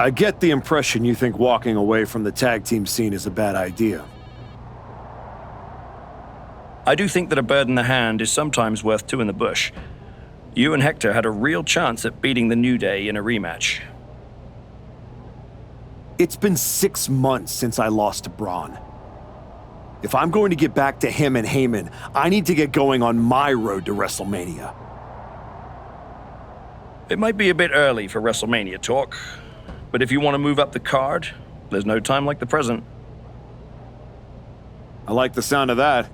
I get the impression you think walking away from the tag team scene is a bad idea. I do think that a bird in the hand is sometimes worth two in the bush. You and Hector had a real chance at beating the New Day in a rematch. It's been 6 months since I lost to Braun. If I'm going to get back to him and Heyman, I need to get going on my road to WrestleMania. It might be a bit early for WrestleMania talk, but if you want to move up the card, there's no time like the present. I like the sound of that.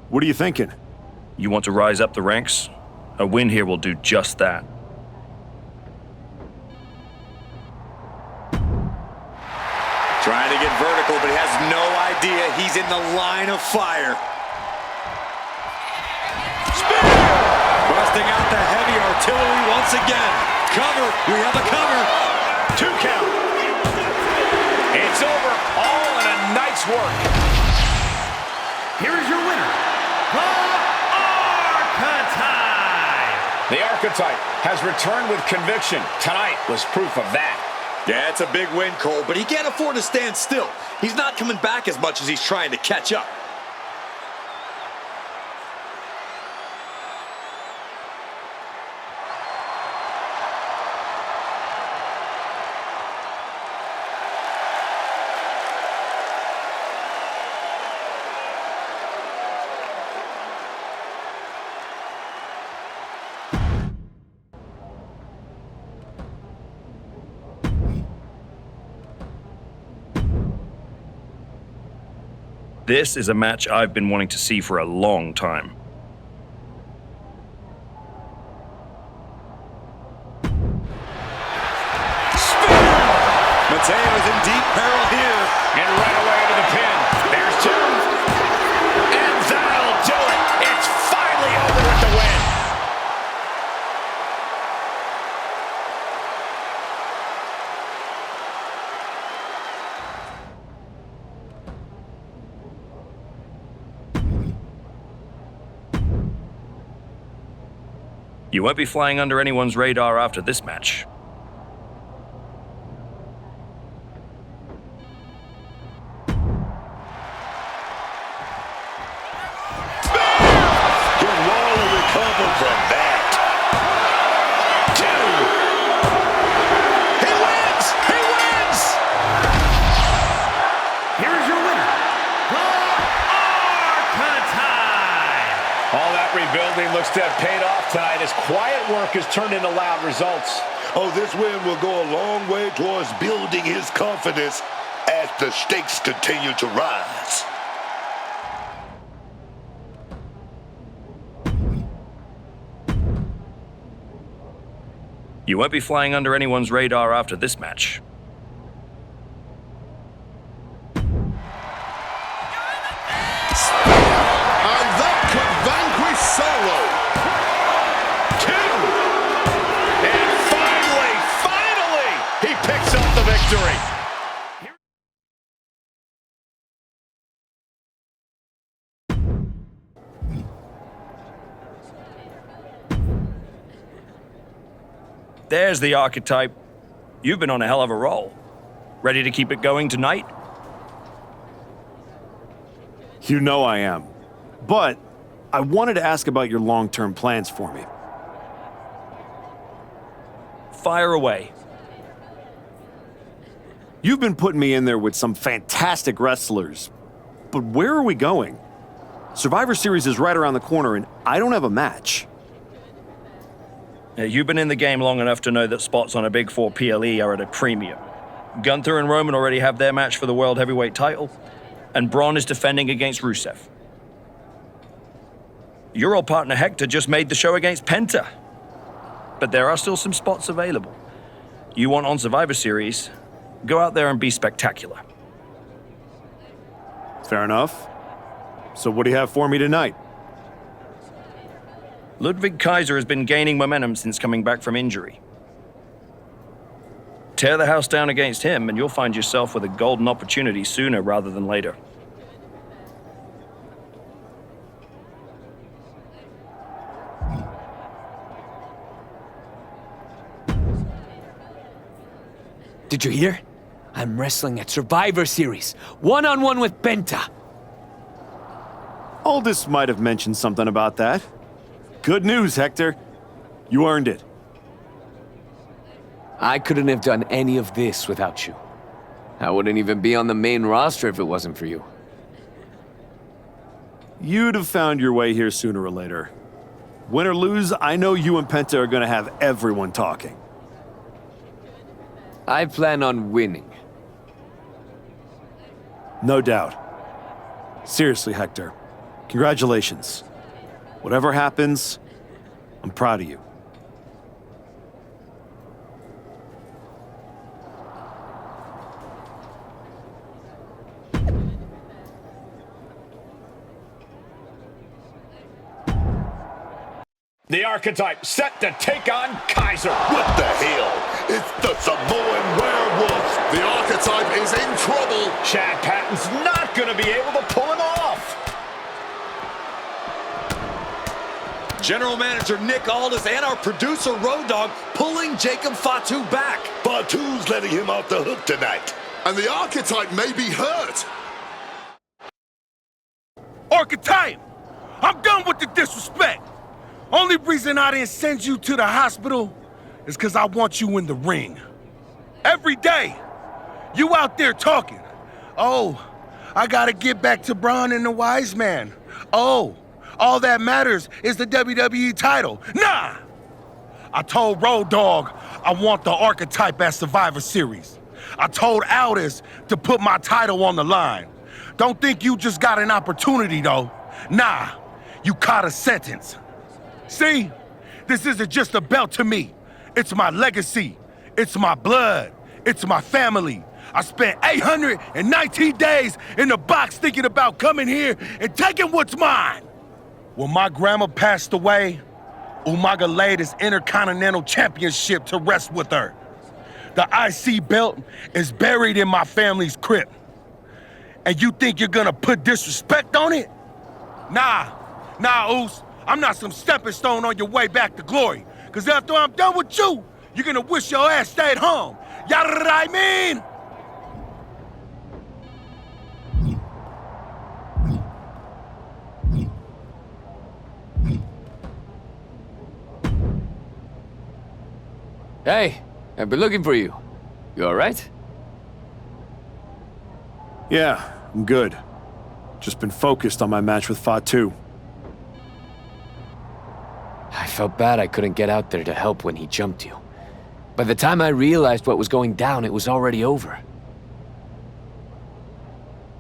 What are you thinking? You want to rise up the ranks? A win here will do just that. Trying to get vertical, but he has no idea he's in the line of fire. Spear! Busting out the heavy artillery once again. Cover. We have a cover. 2 count. It's over. All in a night's work. Here is your winner, the Archetype. The Archetype has returned with conviction. Tonight was proof of that. Yeah, it's a big win, Cole, but he can't afford to stand still. He's not coming back as much as he's trying to catch up. This is a match I've been wanting to see for a long time. Mateo is in deep peril here. And right away to the pin. There's 2. And that'll do it. It's finally over with the win. You won't be flying under anyone's radar after this match. Can Lawler recover from that? 2. He wins! He wins! Here is your winner, the Archetype. All that rebuilding looks to have paid off tonight as quiet work has turned into loud results. Oh, this win will go a long way towards building his confidence as the stakes continue to rise. You won't be flying under anyone's radar after this match. And that could vanquish sorrow. 2. And finally, he picks up the victory. There's the Archetype. You've been on a hell of a roll. Ready to keep it going tonight? You know I am. But I wanted to ask about your long-term plans for me. Fire away. You've been putting me in there with some fantastic wrestlers. But where are we going? Survivor Series is right around the corner, and I don't have a match. You've been in the game long enough to know that spots on a Big 4 PLE are at a premium. Gunther and Roman already have their match for the World Heavyweight title, and Braun is defending against Rusev. Your old partner Hector just made the show against Penta. But there are still some spots available. You want on Survivor Series, go out there and be spectacular. Fair enough. So what do you have for me tonight? Ludwig Kaiser has been gaining momentum since coming back from injury. Tear the house down against him, and you'll find yourself with a golden opportunity sooner rather than later. Did you hear? I'm wrestling at Survivor Series, one-on-one with Penta. Aldous might have mentioned something about that. Good news, Hector. You earned it. I couldn't have done any of this without you. I wouldn't even be on the main roster if it wasn't for you. You'd have found your way here sooner or later. Win or lose, I know you and Penta are gonna have everyone talking. I plan on winning. No doubt. Seriously, Hector. Congratulations. Whatever happens, I'm proud of you. The Archetype set to take on Kaiser. What the hell? It's the Samoan werewolf. The Archetype is in trouble. Chad Patton's not going to be able to pull him off. General Manager Nick Aldis and our producer Road Dogg pulling Jacob Fatu back. Fatu's letting him off the hook tonight. And the Archetype may be hurt. Archetype! I'm done with the disrespect. Only reason I didn't send you to the hospital is because I want you in the ring. Every day, you out there talking. Oh, I gotta get back to Braun and the Wise Man. Oh, all that matters is the WWE title. Nah! I told Road Dogg I want the Archetype at Survivor Series. I told Aldis to put my title on the line. Don't think you just got an opportunity, though. Nah, you caught a sentence. See, this isn't just a belt to me. It's my legacy. It's my blood. It's my family. I spent 819 days in the box thinking about coming here and taking what's mine. When my grandma passed away, Umaga laid his Intercontinental Championship to rest with her. The IC belt is buried in my family's crypt. And you think you're gonna put disrespect on it? Nah, Oos. I'm not some stepping stone on your way back to glory. Cause after I'm done with you, you're gonna wish your ass stayed home. You know what I mean? Hey, I've been looking for you. You all right? Yeah, I'm good. Just been focused on my match with Fatu. I felt bad I couldn't get out there to help when he jumped you. By the time I realized what was going down, it was already over.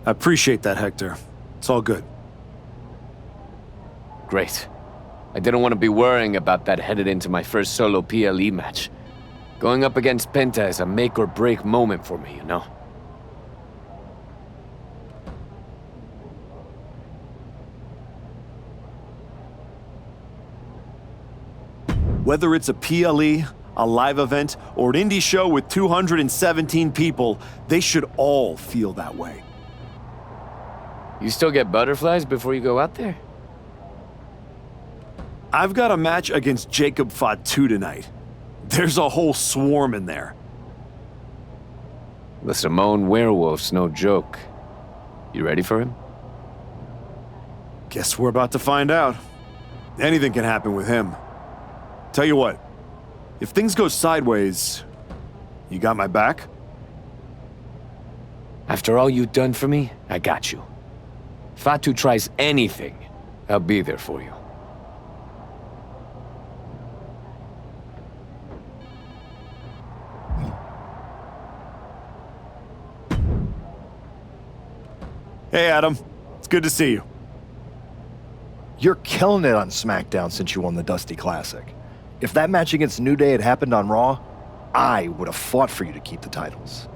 I appreciate that, Hector. It's all good. Great. I didn't want to be worrying about that headed into my first solo PLE match. Going up against Penta is a make-or-break moment for me, you know? Whether it's a PLE, a live event, or an indie show with 217 people, they should all feel that way. You still get butterflies before you go out there? I've got a match against Jacob Fatu tonight. There's a whole swarm in there. The Samoan werewolf's no joke. You ready for him? Guess we're about to find out. Anything can happen with him. Tell you what, if things go sideways, you got my back? After all you've done for me, I got you. Fatu tries anything, I'll be there for you. Hey, Adam. It's good to see you. You're killing it on SmackDown since you won the Dusty Classic. If that match against New Day had happened on Raw, I would have fought for you to keep the titles.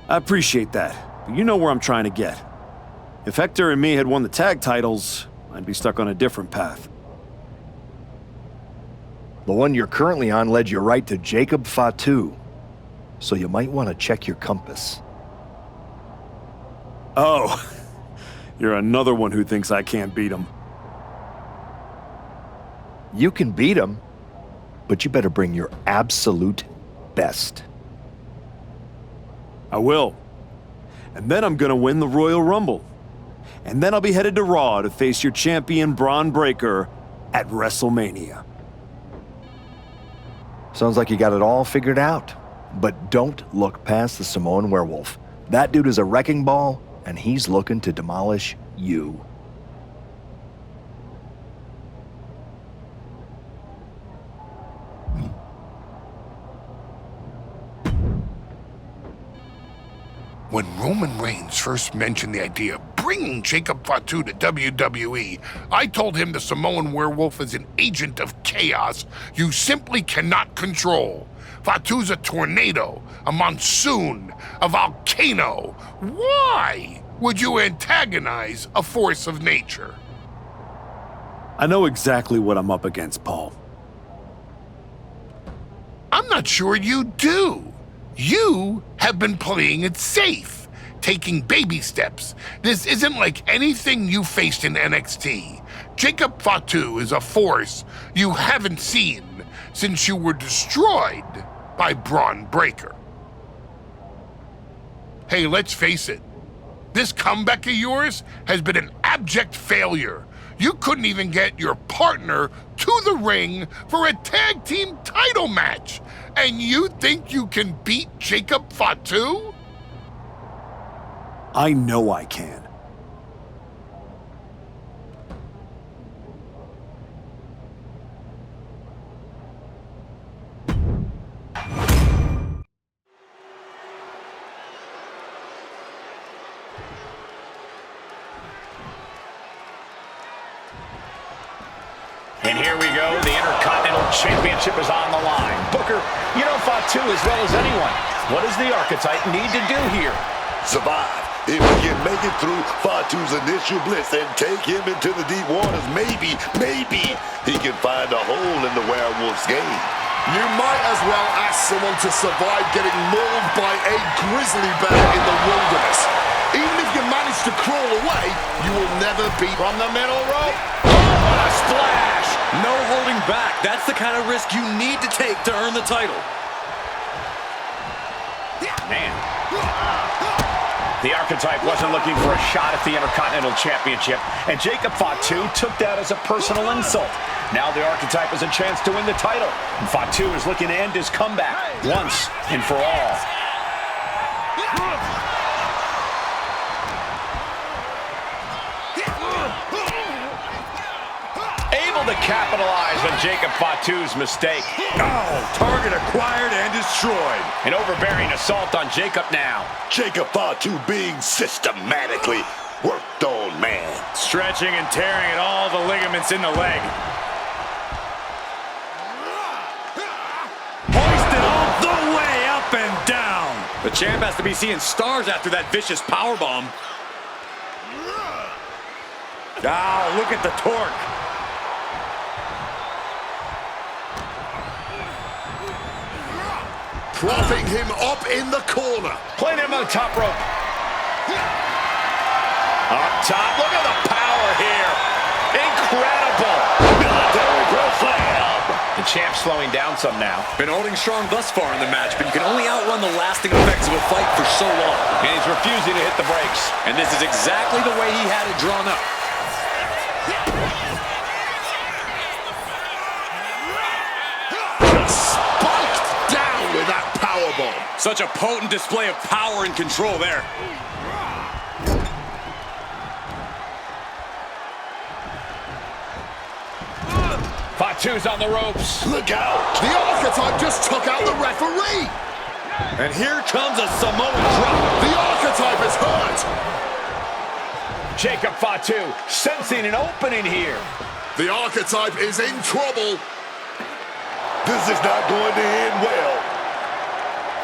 I appreciate that, but you know where I'm trying to get. If Hector and me had won the tag titles, I'd be stuck on a different path. The one you're currently on led you right to Jacob Fatu, so you might want to check your compass. Oh, you're another one who thinks I can't beat him. You can beat him, but you better bring your absolute best. I will. And then I'm gonna win the Royal Rumble. And then I'll be headed to Raw to face your champion Braun Breaker at WrestleMania. Sounds like you got it all figured out. But don't look past the Samoan Werewolf. That dude is a wrecking ball, and he's looking to demolish you. When Roman Reigns first mentioned the idea of bringing Jacob Fatu to WWE, I told him the Samoan Werewolf is an agent of chaos you simply cannot control. Fatu's a tornado, a monsoon, a volcano. Why would you antagonize a force of nature? I know exactly what I'm up against, Paul. I'm not sure you do. You have been playing it safe, taking baby steps. This isn't like anything you faced in NXT. Jacob Fatu is a force you haven't seen since you were destroyed by Braun Breaker. Hey, let's face it. This comeback of yours has been an abject failure. You couldn't even get your partner to the ring for a tag team title match. And you think you can beat Jacob Fatu? I know I can. And here we go. The Intercontinental Championship is on the line. Booker, you know Fatu as well as anyone. What does the Archetype need to do here? Survive. If we can make it through Fatu's initial blitz and take him into the deep waters, maybe he can find a hole in the Werewolf's game. You might as well ask someone to survive getting mauled by a grizzly bear in the wilderness. Even if you manage to crawl away, you will never beat From the middle rope. Oh, what a splash! No holding back. That's the kind of risk you need to take to earn the title. Man. The Archetype wasn't looking for a shot at the Intercontinental Championship, and Jacob Fatu took that as a personal insult. Now the Archetype has a chance to win the title, and Fatu is looking to end his comeback once and for all. Able to capitalize on Jacob Fatu's mistake. Oh, target acquired and destroyed. An overbearing assault on Jacob now. Jacob Fatu being systematically worked on, man. Stretching and tearing at all the ligaments in the leg. Hoisted all the way up and down. The champ has to be seeing stars after that vicious powerbomb. Oh, look at the torque. propping him up in the corner. Playing him on the top rope. Up top, look at the power here. Incredible. Military Pro Slam. The champ slowing down some now. Been holding strong thus far in the match, but you can only outrun the lasting effects of a fight for so long. And he's refusing to hit the brakes. And this is exactly the way he had it drawn up. Spiked down with that powerbomb. Such a potent display of power and control there. Fatu's on the ropes. Look out! The Archetype just took out the referee. And here comes a Samoan drop. The Archetype is hurt. Jacob Fatu sensing an opening here. The Archetype is in trouble. This is not going to end well.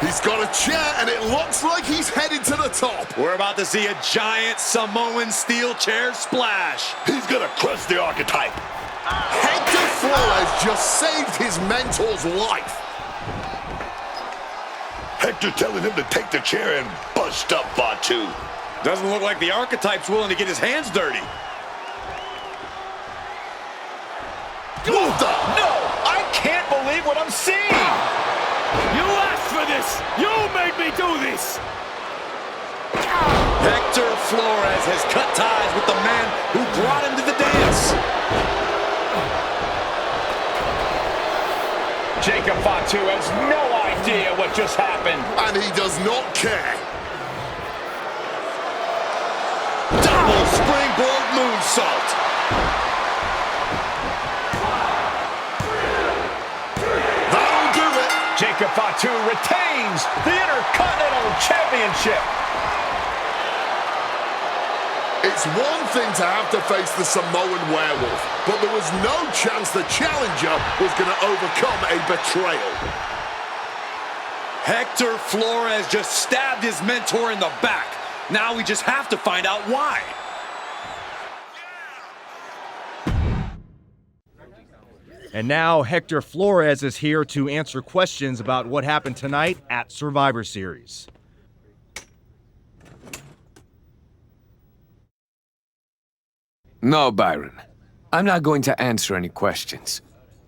He's got a chair, and it looks like he's headed to the top. We're about to see a giant Samoan steel chair splash. He's gonna crush the Archetype. Hector Flores just saved his mentor's life. Hector telling him to take the chair and bust up Fatu. Doesn't look like the Archetype's willing to get his hands dirty. What the? No, I can't believe what I'm seeing. You asked for this! You made me do this! Hector Flores has cut ties with the man who brought him to the dance. Jacob Fatu has no idea what just happened. And he does not care. Double springboard moonsault. That'll do it. Jacob Fatu retains the Intercontinental Championship. It's one thing to have to face the Samoan werewolf, but there was no chance the challenger was going to overcome a betrayal. Hector Flores just stabbed his mentor in the back. Now we just have to find out why. And now Hector Flores is here to answer questions about what happened tonight at Survivor Series. No, Byron. I'm not going to answer any questions.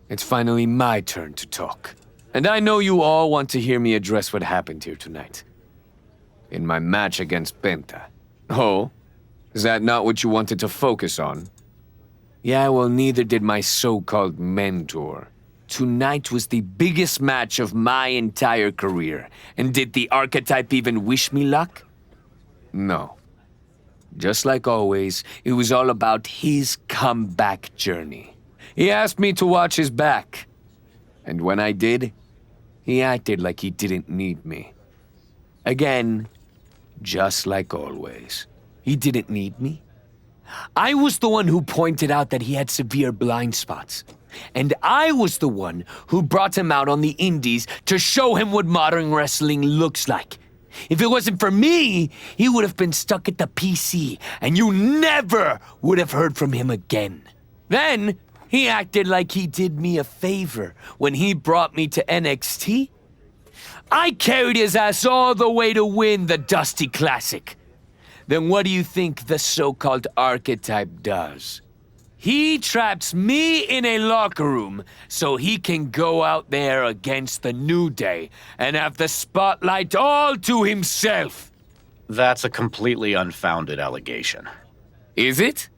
It's finally my turn to talk. And I know you all want to hear me address what happened here tonight. In my match against Penta. Oh? Is that not what you wanted to focus on? Yeah, well, neither did my so-called mentor. Tonight was the biggest match of my entire career. And did the Archetype even wish me luck? No. Just like always, it was all about his comeback journey. He asked me to watch his back. And when I did, he acted like he didn't need me. Again, just like always. He didn't need me. I was the one who pointed out that he had severe blind spots. And I was the one who brought him out on the indies to show him what modern wrestling looks like. If it wasn't for me, he would have been stuck at the PC, and you never would have heard from him again. Then, he acted like he did me a favor when he brought me to NXT. I carried his ass all the way to win the Dusty Classic. Then what do you think the so-called Archetype does? He traps me in a locker room so he can go out there against the New Day and have the spotlight all to himself. That's a completely unfounded allegation. Is it?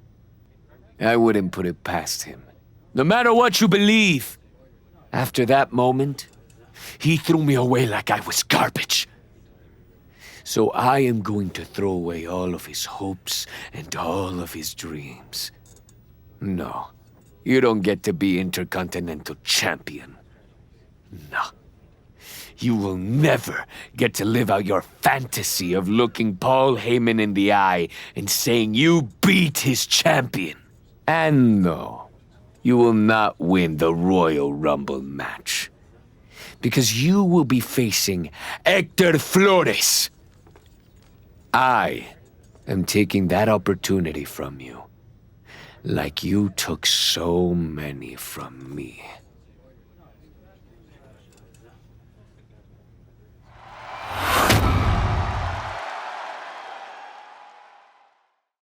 I wouldn't put it past him. No matter what you believe. After that moment, he threw me away like I was garbage. So I am going to throw away all of his hopes and all of his dreams. No, you don't get to be Intercontinental Champion. No. You will never get to live out your fantasy of looking Paul Heyman in the eye and saying you beat his champion. And no, you will not win the Royal Rumble match. Because you will be facing Hector Flores. I am taking that opportunity from you. Like you took so many from me.